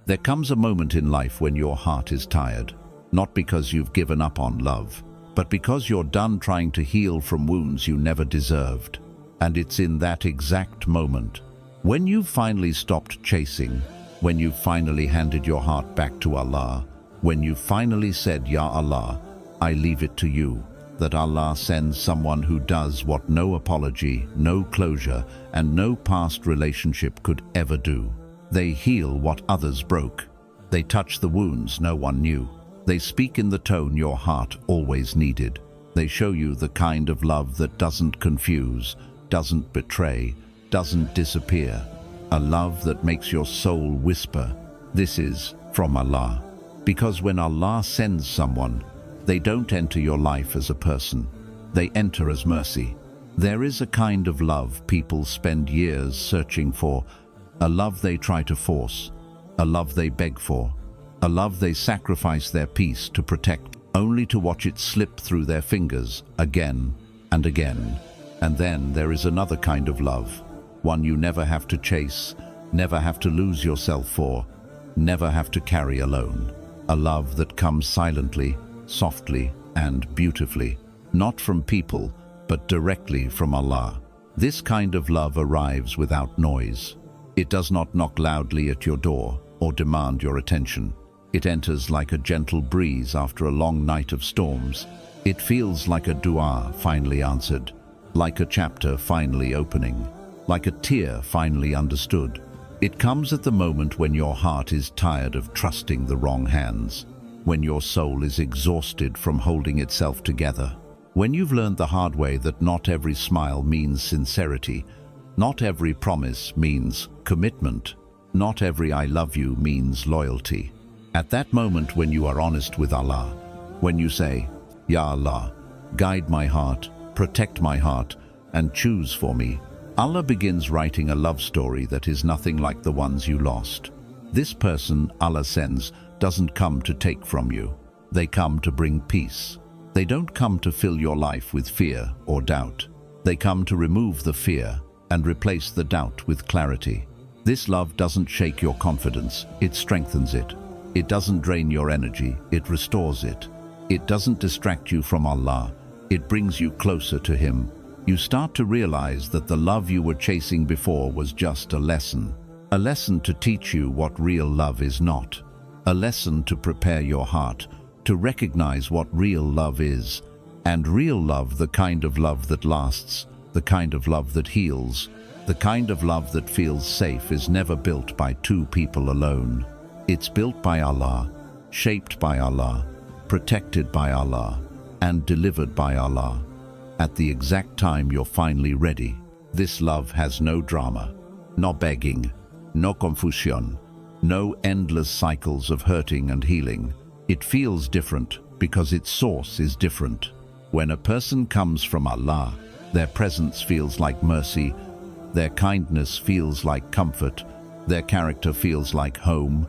There comes a moment in life when your heart is tired, not because you've given up on love, but because you're done trying to heal from wounds you never deserved. And it's in that exact moment, when you've finally stopped chasing, when you've finally handed your heart back to Allah, when you've finally said, Ya Allah, I leave it to you, that Allah sends someone who does what no apology, no closure, and no past relationship could ever do. They heal what others broke. They touch the wounds no one knew. They speak in the tone your heart always needed. They show you the kind of love that doesn't confuse, doesn't betray, doesn't disappear. A love that makes your soul whisper, this is from Allah. Because when Allah sends someone, they don't enter your life as a person. They enter as mercy. There is a kind of love people spend years searching for, a love they try to force, a love they beg for, a love they sacrifice their peace to protect, only to watch it slip through their fingers again and again. And then there is another kind of love, one you never have to chase, never have to lose yourself for, never have to carry alone. A love that comes silently, softly, and beautifully, not from people, but directly from Allah. This kind of love arrives without noise. It does not knock loudly at your door or demand your attention. It enters like a gentle breeze after a long night of storms. It feels like a dua finally answered, like a chapter finally opening, like a tear finally understood. It comes at the moment when your heart is tired of trusting the wrong hands, when your soul is exhausted from holding itself together, when you've learned the hard way that not every smile means sincerity, not every promise means commitment, not every I love you means loyalty. At that moment when you are honest with Allah, when you say, Ya Allah, guide my heart, protect my heart, and choose for me, Allah begins writing a love story that is nothing like the ones you lost. This person Allah sends doesn't come to take from you. They come to bring peace. They don't come to fill your life with fear or doubt. They come to remove the fear and replace the doubt with clarity. This love doesn't shake your confidence, it strengthens it. It doesn't drain your energy, it restores it. It doesn't distract you from Allah, it brings you closer to Him. You start to realize that the love you were chasing before was just a lesson to teach you what real love is not, a lesson to prepare your heart, to recognize what real love is, and real love, the kind of love that lasts, the kind of love that heals, the kind of love that feels safe, is never built by two people alone. It's built by Allah, shaped by Allah, protected by Allah, and delivered by Allah. At the exact time you're finally ready. This love has no drama, no begging, no confusion, no endless cycles of hurting and healing. It feels different because its source is different. When a person comes from Allah, their presence feels like mercy, their kindness feels like comfort, their character feels like home,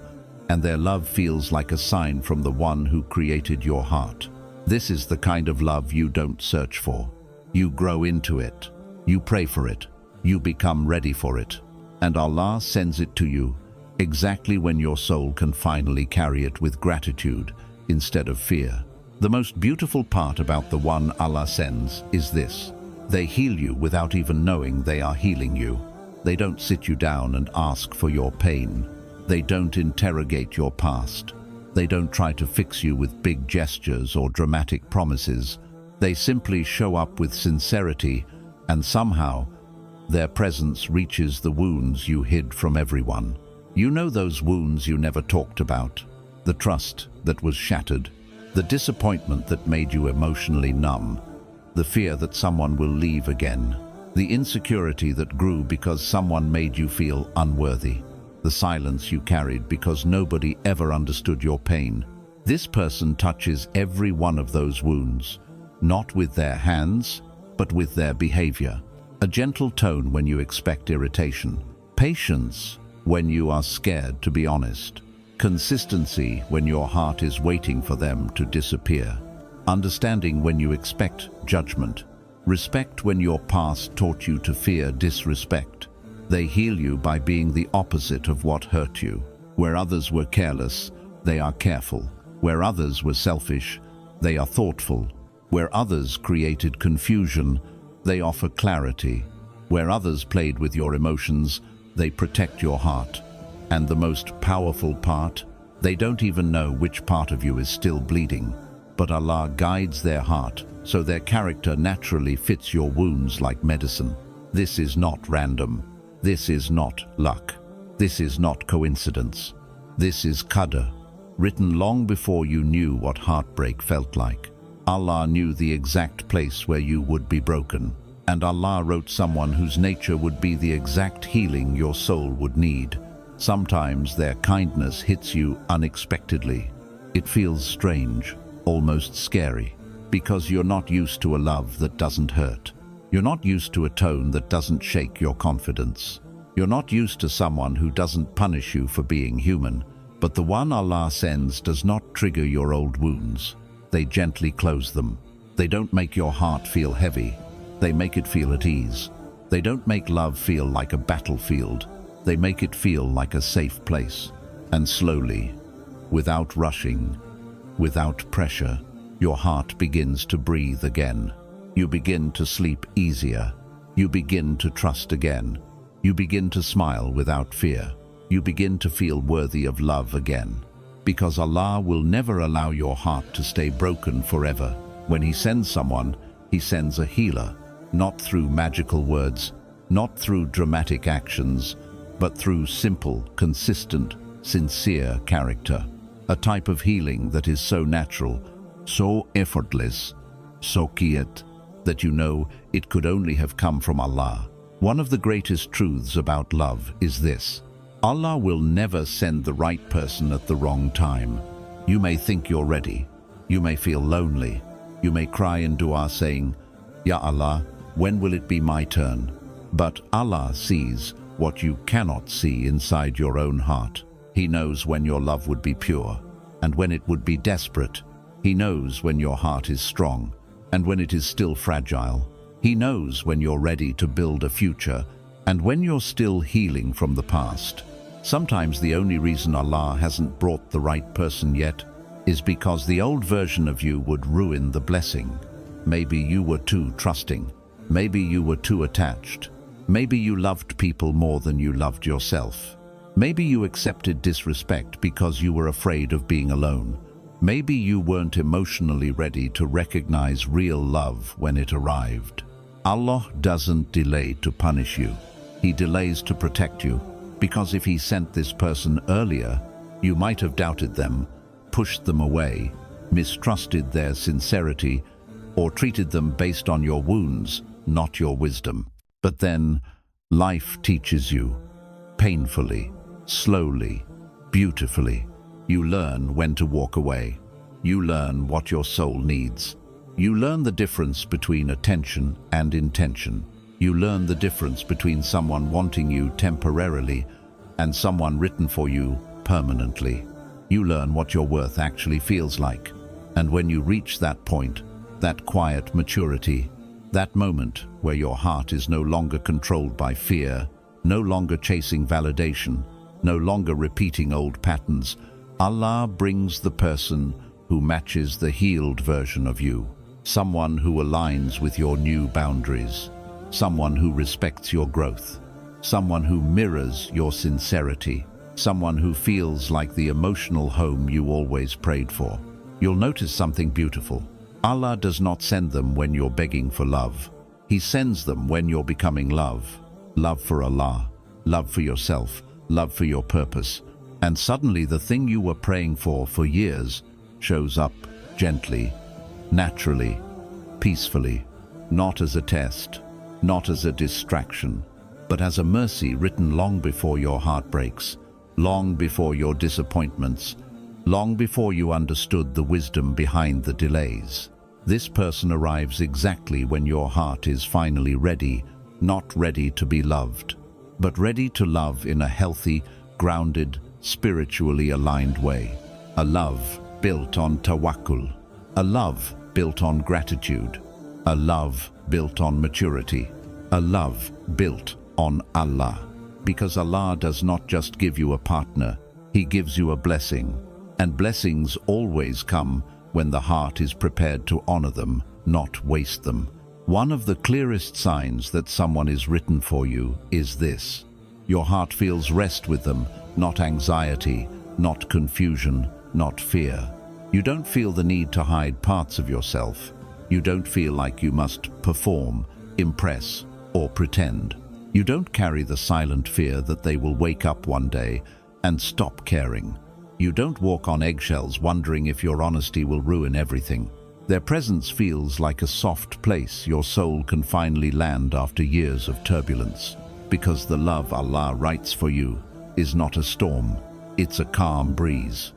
and their love feels like a sign from the one who created your heart. This is the kind of love you don't search for. You grow into it, you pray for it, you become ready for it, and Allah sends it to you exactly when your soul can finally carry it with gratitude instead of fear. The most beautiful part about the one Allah sends is this: they heal you without even knowing they are healing you. They don't sit you down and ask for your pain. They don't interrogate your past. They don't try to fix you with big gestures or dramatic promises. They simply show up with sincerity, and somehow their presence reaches the wounds you hid from everyone. You know those wounds you never talked about, the trust that was shattered, the disappointment that made you emotionally numb, the fear that someone will leave again, the insecurity that grew because someone made you feel unworthy, the silence you carried because nobody ever understood your pain. This person touches every one of those wounds, not with their hands, but with their behavior. A gentle tone when you expect irritation, patience when you are scared to be honest, consistency when your heart is waiting for them to disappear, understanding when you expect judgment, respect when your past taught you to fear disrespect. They heal you by being the opposite of what hurt you. Where others were careless, they are careful. Where others were selfish, they are thoughtful. Where others created confusion, they offer clarity. Where others played with your emotions, they protect your heart. And the most powerful part, they don't even know which part of you is still bleeding. But Allah guides their heart, so their character naturally fits your wounds like medicine. This is not random. This is not luck. This is not coincidence. This is Qadr, written long before you knew what heartbreak felt like. Allah knew the exact place where you would be broken, and Allah wrote someone whose nature would be the exact healing your soul would need. Sometimes their kindness hits you unexpectedly. It feels strange, almost scary, because you're not used to a love that doesn't hurt. You're not used to a tone that doesn't shake your confidence. You're not used to someone who doesn't punish you for being human. But the one Allah sends does not trigger your old wounds. They gently close them. They don't make your heart feel heavy. They make it feel at ease. They don't make love feel like a battlefield. They make it feel like a safe place. And slowly, without rushing, without pressure, your heart begins to breathe again. You begin to sleep easier. You begin to trust again. You begin to smile without fear. You begin to feel worthy of love again. Because Allah will never allow your heart to stay broken forever. When He sends someone, He sends a healer, not through magical words, not through dramatic actions, but through simple, consistent, sincere character. A type of healing that is so natural, so effortless, so quiet, that you know it could only have come from Allah. One of the greatest truths about love is this: Allah will never send the right person at the wrong time. You may think you're ready. You may feel lonely. You may cry in dua saying, Ya Allah, when will it be my turn? But Allah sees what you cannot see inside your own heart. He knows when your love would be pure and when it would be desperate. He knows when your heart is strong and when it is still fragile. He knows when you're ready to build a future and when you're still healing from the past. Sometimes the only reason Allah hasn't brought the right person yet is because the old version of you would ruin the blessing. Maybe you were too trusting. Maybe you were too attached. Maybe you loved people more than you loved yourself. Maybe you accepted disrespect because you were afraid of being alone. Maybe you weren't emotionally ready to recognize real love when it arrived. Allah doesn't delay to punish you. He delays to protect you. Because if He sent this person earlier, you might have doubted them, pushed them away, mistrusted their sincerity, or treated them based on your wounds, not your wisdom. But then, life teaches you, painfully, slowly, beautifully. You learn when to walk away. You learn what your soul needs. You learn the difference between attention and intention. You learn the difference between someone wanting you temporarily and someone written for you permanently. You learn what your worth actually feels like. And when you reach that point, that quiet maturity, that moment where your heart is no longer controlled by fear, no longer chasing validation, no longer repeating old patterns, Allah brings the person who matches the healed version of you, someone who aligns with your new boundaries, someone who respects your growth, someone who mirrors your sincerity, someone who feels like the emotional home you always prayed for. You'll notice something beautiful. Allah does not send them when you're begging for love. He sends them when you're becoming love. Love for Allah, love for yourself, love for your purpose. And suddenly the thing you were praying for years shows up gently, naturally, peacefully, not as a test, not as a distraction, but as a mercy written long before your heart breaks, long before your disappointments, long before you understood the wisdom behind the delays. This person arrives exactly when your heart is finally ready, not ready to be loved, but ready to love in a healthy, grounded, spiritually aligned way. A love built on tawakkul, a love built on gratitude, a love built on maturity, a love built on Allah. Because Allah does not just give you a partner, He gives you a blessing, and blessings always come when the heart is prepared to honor them, not waste them. One of the clearest signs that someone is written for you is this. Your heart feels rest with them, not anxiety, not confusion, not fear. You don't feel the need to hide parts of yourself. You don't feel like you must perform, impress, or pretend. You don't carry the silent fear that they will wake up one day and stop caring. You don't walk on eggshells wondering if your honesty will ruin everything. Their presence feels like a soft place your soul can finally land after years of turbulence. Because the love Allah writes for you is not a storm, it's a calm breeze.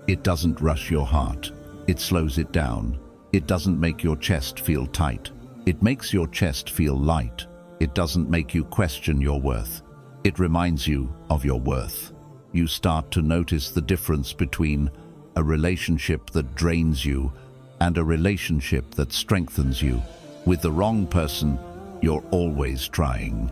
It doesn't rush your heart, it slows it down. It doesn't make your chest feel tight, it makes your chest feel light. It doesn't make you question your worth, it reminds you of your worth. You start to notice the difference between a relationship that drains you and a relationship that strengthens you. With the wrong person, you're always trying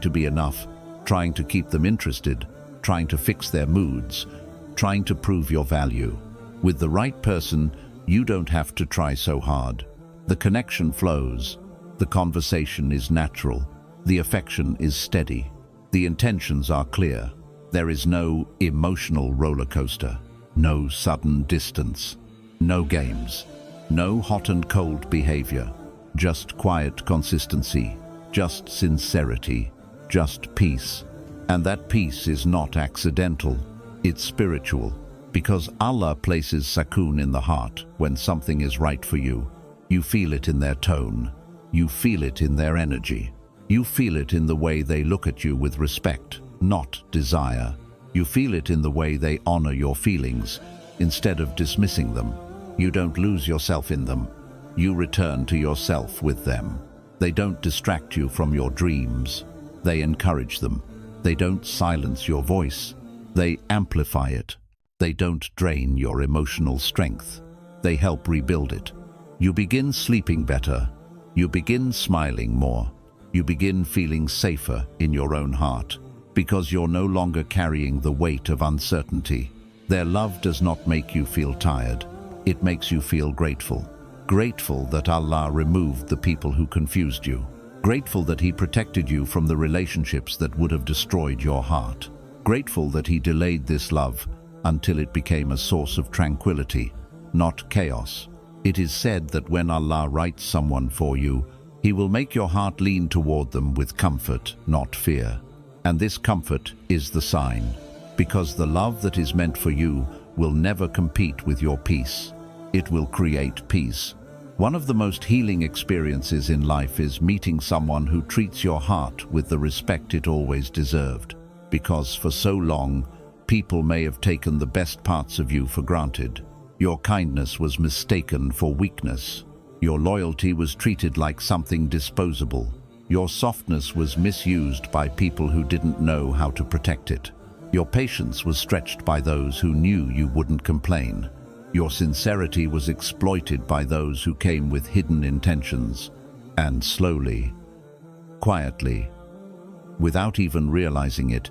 to be enough, trying to keep them interested, trying to fix their moods, trying to prove your value. With the right person, you don't have to try so hard. The connection flows, the conversation is natural, the affection is steady, the intentions are clear. There is no emotional roller coaster, no sudden distance, no games, no hot and cold behavior, just quiet consistency, just sincerity, just peace. And that peace is not accidental, it's spiritual, because Allah places sakoon in the heart when something is right for you. You feel it in their tone, you feel it in their energy, you feel it in the way they look at you with respect, not desire. You feel it in the way they honor your feelings instead of dismissing them. You don't lose yourself in them. You return to yourself with them. They don't distract you from your dreams. They encourage them. They don't silence your voice. They amplify it. They don't drain your emotional strength. They help rebuild it. You begin sleeping better. You begin smiling more. You begin feeling safer in your own heart, because you're no longer carrying the weight of uncertainty. Their love does not make you feel tired. It makes you feel grateful. Grateful that Allah removed the people who confused you. Grateful that He protected you from the relationships that would have destroyed your heart. Grateful that He delayed this love until it became a source of tranquility, not chaos. It is said that when Allah writes someone for you, He will make your heart lean toward them with comfort, not fear. And this comfort is the sign, because the love that is meant for you will never compete with your peace. It will create peace. One of the most healing experiences in life is meeting someone who treats your heart with the respect it always deserved, because for so long, people may have taken the best parts of you for granted. Your kindness was mistaken for weakness. Your loyalty was treated like something disposable. Your softness was misused by people who didn't know how to protect it. Your patience was stretched by those who knew you wouldn't complain. Your sincerity was exploited by those who came with hidden intentions. And slowly, quietly, without even realizing it,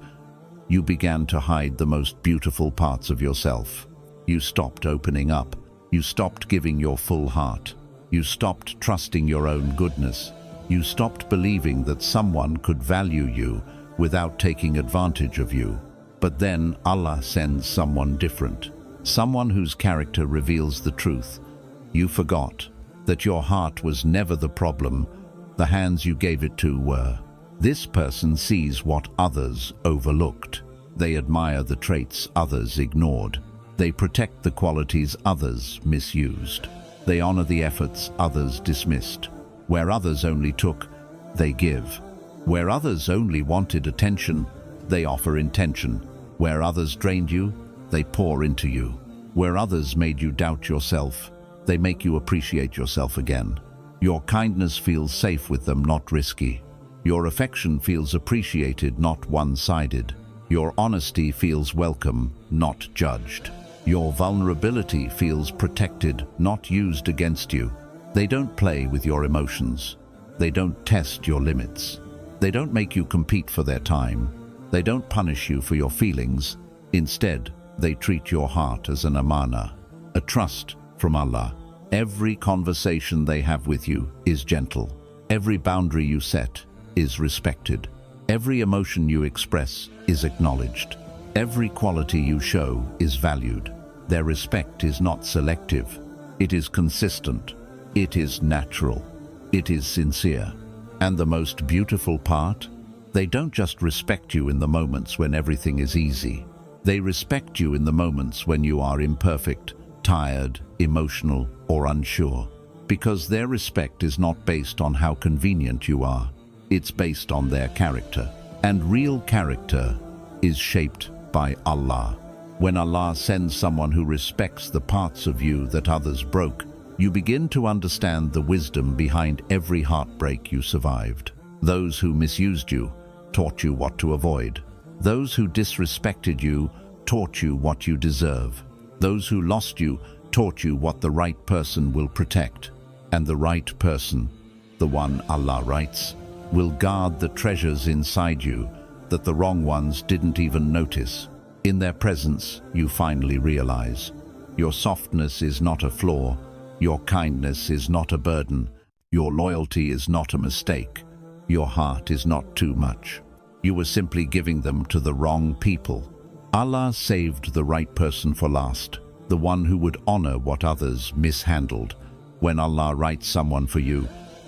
you began to hide the most beautiful parts of yourself. You stopped opening up. You stopped giving your full heart. You stopped trusting your own goodness. You stopped believing that someone could value you without taking advantage of you. But then Allah sends someone different, someone whose character reveals the truth. You forgot that your heart was never the problem, the hands you gave it to were. This person sees what others overlooked. They admire the traits others ignored. They protect the qualities others misused. They honor the efforts others dismissed. Where others only took, they give. Where others only wanted attention, they offer intention. Where others drained you, they pour into you. Where others made you doubt yourself, they make you appreciate yourself again. Your kindness feels safe with them, not risky. Your affection feels appreciated, not one-sided. Your honesty feels welcome, not judged. Your vulnerability feels protected, not used against you. They don't play with your emotions. They don't test your limits. They don't make you compete for their time. They don't punish you for your feelings. Instead, they treat your heart as an amana, a trust from Allah. Every conversation they have with you is gentle. Every boundary you set is respected. Every emotion you express is acknowledged. Every quality you show is valued. Their respect is not selective. It is consistent. It is natural. It is sincere. And the most beautiful part? They don't just respect you in the moments when everything is easy. They respect you in the moments when you are imperfect, tired, emotional, or unsure. Because their respect is not based on how convenient you are. It's based on their character. And real character is shaped by Allah. When Allah sends someone who respects the parts of you that others broke, you begin to understand the wisdom behind every heartbreak you survived. Those who misused you taught you what to avoid. Those who disrespected you taught you what you deserve. Those who lost you taught you what the right person will protect. And the right person, the one Allah writes, will guard the treasures inside you that the wrong ones didn't even notice. In their presence, you finally realize your softness is not a flaw, your kindness is not a burden, your loyalty is not a mistake, your heart is not too much. You were simply giving them to the wrong people. Allah saved the right person for last, the one who would honor what others mishandled. When Allah writes someone for you,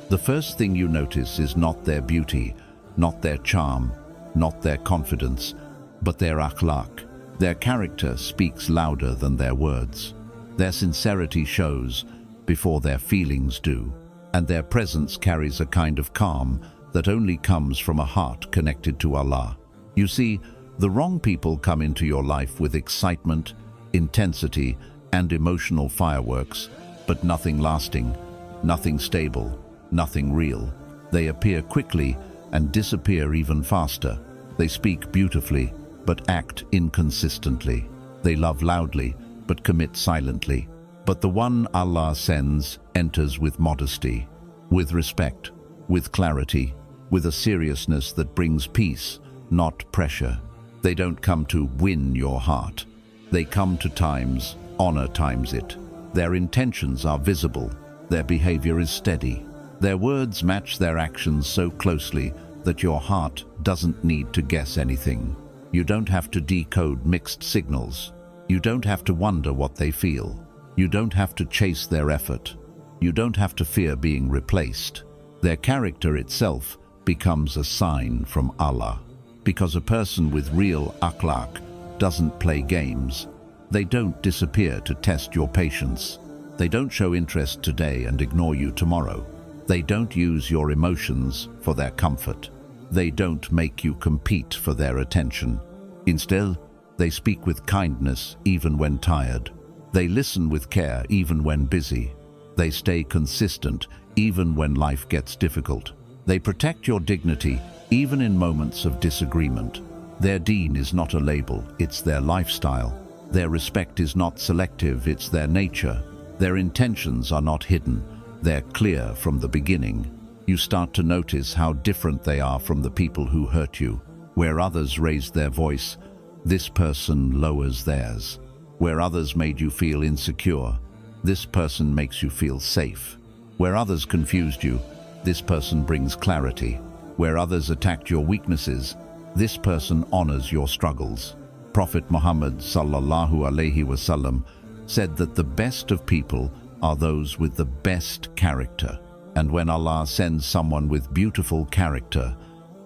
the first thing you notice is not their beauty, not their charm, not their confidence, but their akhlaq. Their character speaks louder than their words. Their sincerity shows before their feelings do, and their presence carries a kind of calm that only comes from a heart connected to Allah. You see, the wrong people come into your life with excitement, intensity, and emotional fireworks, but nothing lasting, nothing stable, nothing real. They appear quickly and disappear even faster. They speak beautifully, but act inconsistently. They love loudly, but commit silently. But the one Allah sends enters with modesty, with respect, with clarity, with a seriousness that brings peace, not pressure. They don't come to win your heart. They come to times, honor times it. Their intentions are visible. Their behavior is steady. Their words match their actions so closely that your heart doesn't need to guess anything. You don't have to decode mixed signals. You don't have to wonder what they feel. You don't have to chase their effort. You don't have to fear being replaced. Their character itself becomes a sign from Allah. Because a person with real akhlaq doesn't play games. They don't disappear to test your patience. They don't show interest today and ignore you tomorrow. They don't use your emotions for their comfort. They don't make you compete for their attention. Instead, they speak with kindness even when tired. They listen with care even when busy. They stay consistent even when life gets difficult. They protect your dignity even in moments of disagreement. Their Deen is not a label, it's their lifestyle. Their respect is not selective, it's their nature. Their intentions are not hidden, they're clear from the beginning. You start to notice how different they are from the people who hurt you. Where others raised their voice, this person lowers theirs. Where others made you feel insecure, this person makes you feel safe. Where others confused you, this person brings clarity. Where others attacked your weaknesses, this person honors your struggles. Prophet Muhammad sallallahu alaihi wasallam said that the best of people are those with the best character. And when Allah sends someone with beautiful character,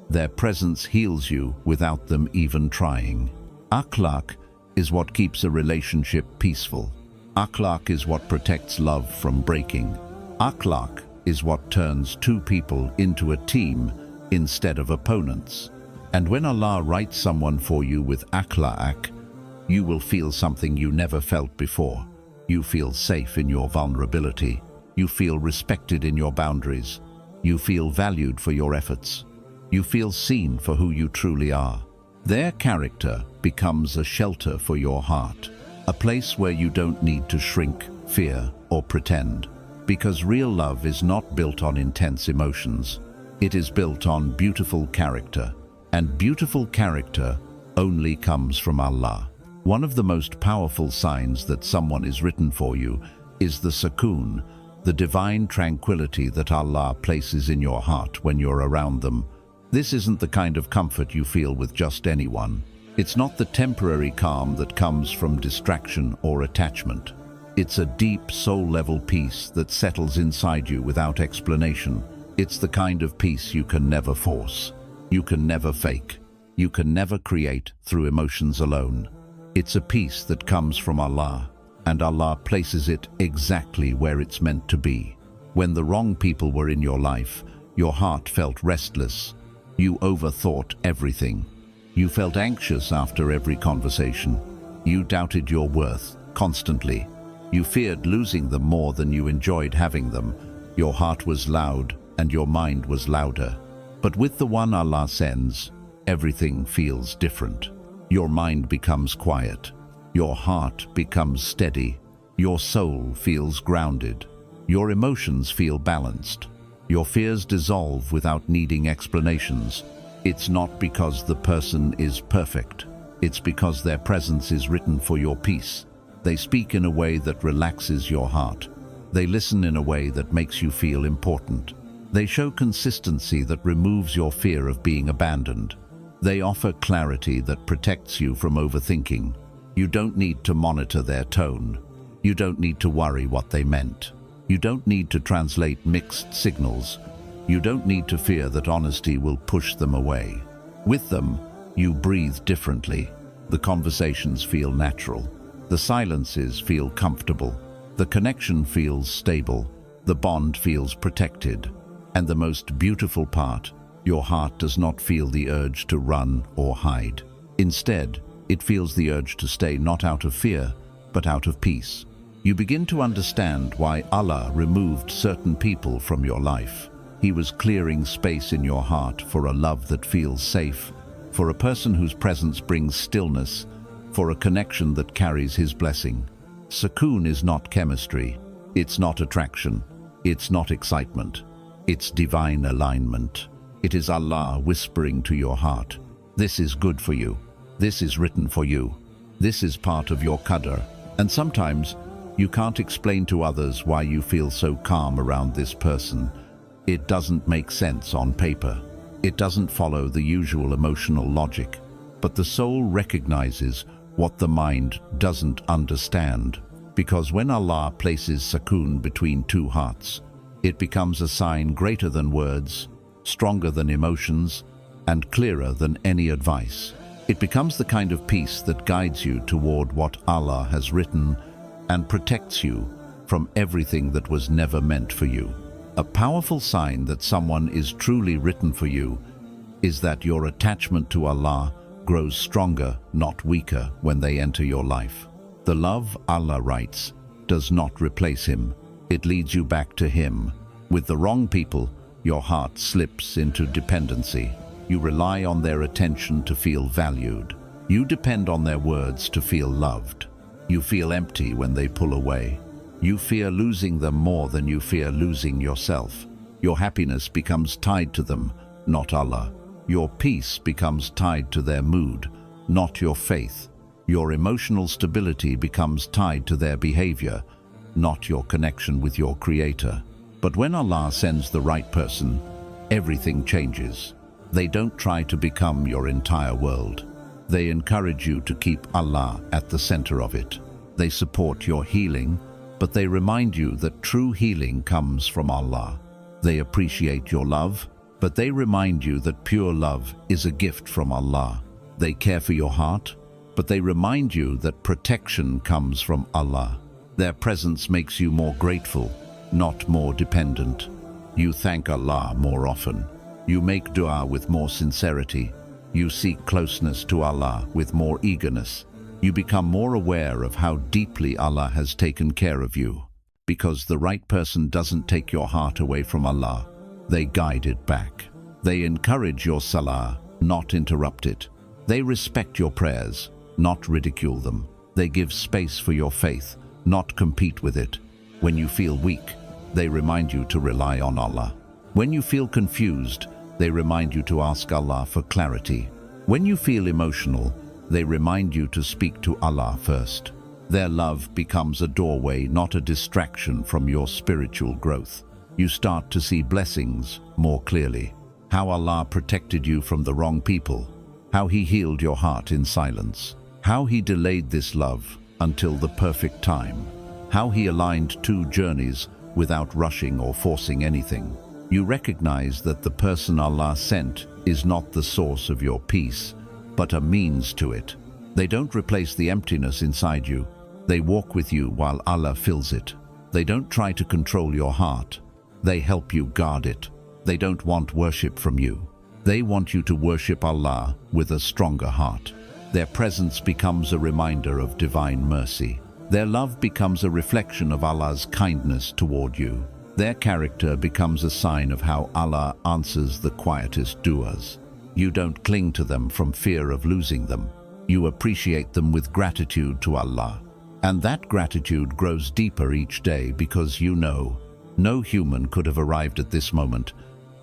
their presence heals you without them even trying. Akhlaq is what keeps a relationship peaceful. Akhlaq is what protects love from breaking. Akhlaq is what turns two people into a team instead of opponents. And when Allah writes someone for you with akhlaq, you will feel something you never felt before. You feel safe in your vulnerability. You feel respected in your boundaries. You feel valued for your efforts. You feel seen for who you truly are. Their character becomes a shelter for your heart, a place where you don't need to shrink, fear, or pretend. Because real love is not built on intense emotions. It is built on beautiful character. And beautiful character only comes from Allah. One of the most powerful signs that someone is written for you is the sukoon, the divine tranquility that Allah places in your heart when you're around them. This isn't the kind of comfort you feel with just anyone. It's not the temporary calm that comes from distraction or attachment. It's a deep soul-level peace that settles inside you without explanation. It's the kind of peace you can never force. You can never fake. You can never create through emotions alone. It's a peace that comes from Allah, and Allah places it exactly where it's meant to be. When the wrong people were in your life, your heart felt restless. You overthought everything. You felt anxious after every conversation. You doubted your worth constantly. You feared losing them more than you enjoyed having them. Your heart was loud and your mind was louder. But with the one Allah sends, everything feels different. Your mind becomes quiet. Your heart becomes steady. Your soul feels grounded. Your emotions feel balanced. Your fears dissolve without needing explanations. It's not because the person is perfect. It's because their presence is written for your peace. They speak in a way that relaxes your heart. They listen in a way that makes you feel important. They show consistency that removes your fear of being abandoned. They offer clarity that protects you from overthinking. You don't need to monitor their tone. You don't need to worry what they meant. You don't need to translate mixed signals. You don't need to fear that honesty will push them away. With them, you breathe differently. The conversations feel natural. The silences feel comfortable. The connection feels stable. The bond feels protected. And the most beautiful part, your heart does not feel the urge to run or hide. Instead, it feels the urge to stay not out of fear, but out of peace. You begin to understand why Allah removed certain people from your life. He was clearing space in your heart for a love that feels safe, for a person whose presence brings stillness, for a connection that carries His blessing. Sukoon is not chemistry. It's not attraction. It's not excitement. It's divine alignment. It is Allah whispering to your heart, "This is good for you. This is written for you. This is part of your Qadr." And sometimes, you can't explain to others why you feel so calm around this person. It doesn't make sense on paper. It doesn't follow the usual emotional logic. But the soul recognizes what the mind doesn't understand. Because when Allah places sukoon between two hearts, it becomes a sign greater than words, stronger than emotions, and clearer than any advice. It becomes the kind of peace that guides you toward what Allah has written and protects you from everything that was never meant for you. A powerful sign that someone is truly written for you is that your attachment to Allah grows stronger, not weaker, when they enter your life. The love Allah writes does not replace Him. It leads you back to Him. With the wrong people, your heart slips into dependency. You rely on their attention to feel valued. You depend on their words to feel loved. You feel empty when they pull away. You fear losing them more than you fear losing yourself. Your happiness becomes tied to them, not Allah. Your peace becomes tied to their mood, not your faith. Your emotional stability becomes tied to their behavior, not your connection with your Creator. But when Allah sends the right person, everything changes. They don't try to become your entire world. They encourage you to keep Allah at the center of it. They support your healing, but they remind you that true healing comes from Allah. They appreciate your love, but they remind you that pure love is a gift from Allah. They care for your heart, but they remind you that protection comes from Allah. Their presence makes you more grateful, not more dependent. You thank Allah more often. You make dua with more sincerity. You seek closeness to Allah with more eagerness. You become more aware of how deeply Allah has taken care of you. Because the right person doesn't take your heart away from Allah. They guide it back. They encourage your salah, not interrupt it. They respect your prayers, not ridicule them. They give space for your faith, not compete with it. When you feel weak, they remind you to rely on Allah. When you feel confused, they remind you to ask Allah for clarity. When you feel emotional, They remind you to speak to Allah first. Their love becomes a doorway, not a distraction from your spiritual growth. You start to see blessings more clearly. How Allah protected you from the wrong people. How He healed your heart in silence. How He delayed this love until the perfect time. How He aligned two journeys without rushing or forcing anything. You recognize that the person Allah sent is not the source of your peace, but a means to it. They don't replace the emptiness inside you. They walk with you while Allah fills it. They don't try to control your heart. They help you guard it. They don't want worship from you. They want you to worship Allah with a stronger heart. Their presence becomes a reminder of divine mercy. Their love becomes a reflection of Allah's kindness toward you. Their character becomes a sign of how Allah answers the quietest du'as. You don't cling to them from fear of losing them. You appreciate them with gratitude to Allah. And that gratitude grows deeper each day because you know no human could have arrived at this moment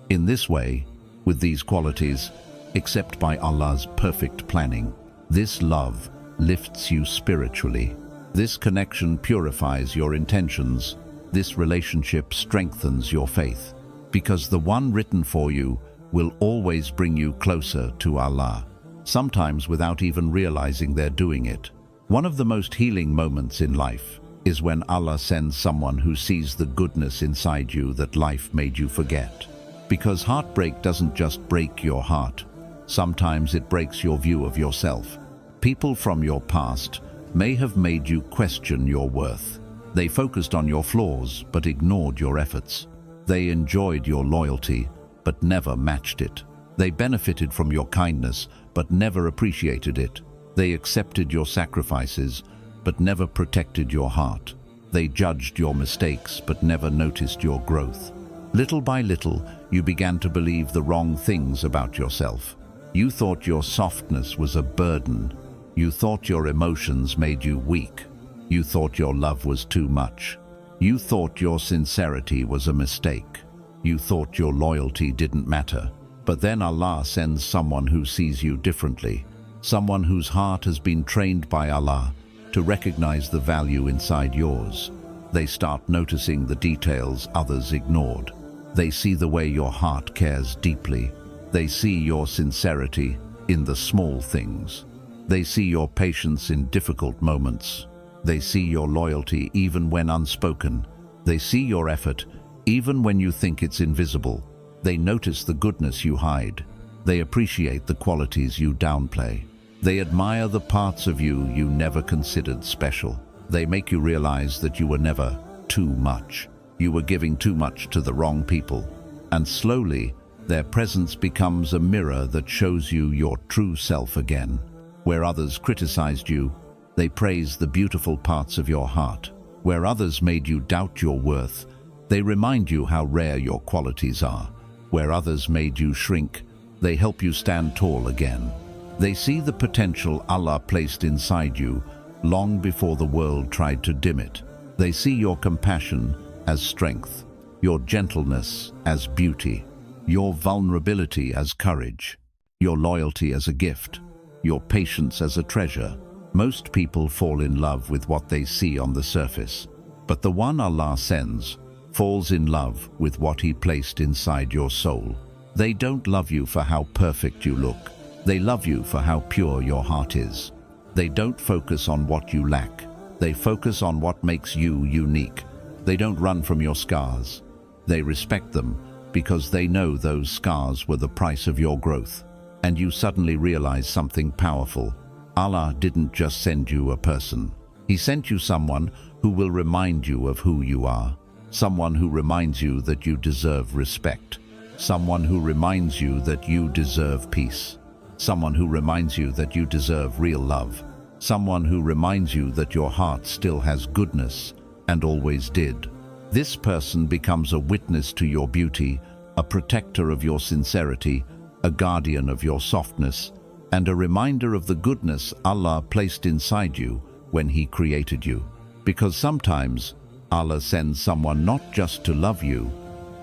in this way, with these qualities, except by Allah's perfect planning. This love lifts you spiritually. This connection purifies your intentions. This relationship strengthens your faith, because the one written for you will always bring you closer to Allah, sometimes without even realizing they're doing it. One of the most healing moments in life is when Allah sends someone who sees the goodness inside you that life made you forget. Because heartbreak doesn't just break your heart. Sometimes it breaks your view of yourself. People from your past may have made you question your worth. They focused on your flaws but ignored your efforts. They enjoyed your loyalty but never matched it. They benefited from your kindness but never appreciated it. They accepted your sacrifices but never protected your heart. They judged your mistakes but never noticed your growth. Little by little, you began to believe the wrong things about yourself. You thought your softness was a burden. You thought your emotions made you weak. You thought your love was too much. You thought your sincerity was a mistake. You thought your loyalty didn't matter. But then Allah sends someone who sees you differently, someone whose heart has been trained by Allah to recognize the value inside yours. They start noticing the details others ignored. They see the way your heart cares deeply. They see your sincerity in the small things. They see your patience in difficult moments. They see your loyalty even when unspoken. They see your effort even when you think it's invisible. They notice the goodness you hide. They appreciate the qualities you downplay. They admire the parts of you you never considered special. They make you realize that you were never too much. You were giving too much to the wrong people. And slowly, their presence becomes a mirror that shows you your true self again. Where others criticized you, they praise the beautiful parts of your heart. Where others made you doubt your worth, they remind you how rare your qualities are. Where others made you shrink, they help you stand tall again. They see the potential Allah placed inside you long before the world tried to dim it. They see your compassion as strength, your gentleness as beauty, your vulnerability as courage, your loyalty as a gift, your patience as a treasure. Most people fall in love with what they see on the surface, but the one Allah sends falls in love with what He placed inside your soul. They don't love you for how perfect you look. They love you for how pure your heart is. They don't focus on what you lack. They focus on what makes you unique. They don't run from your scars. They respect them because they know those scars were the price of your growth. And you suddenly realize something powerful. Allah didn't just send you a person. He sent you someone who will remind you of who you are. Someone who reminds you that you deserve respect. Someone who reminds you that you deserve peace. Someone who reminds you that you deserve real love. Someone who reminds you that your heart still has goodness and always did. This person becomes a witness to your beauty, a protector of your sincerity, a guardian of your softness, and a reminder of the goodness Allah placed inside you when He created you. Because sometimes Allah sends someone not just to love you,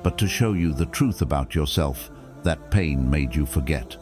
but to show you the truth about yourself that pain made you forget.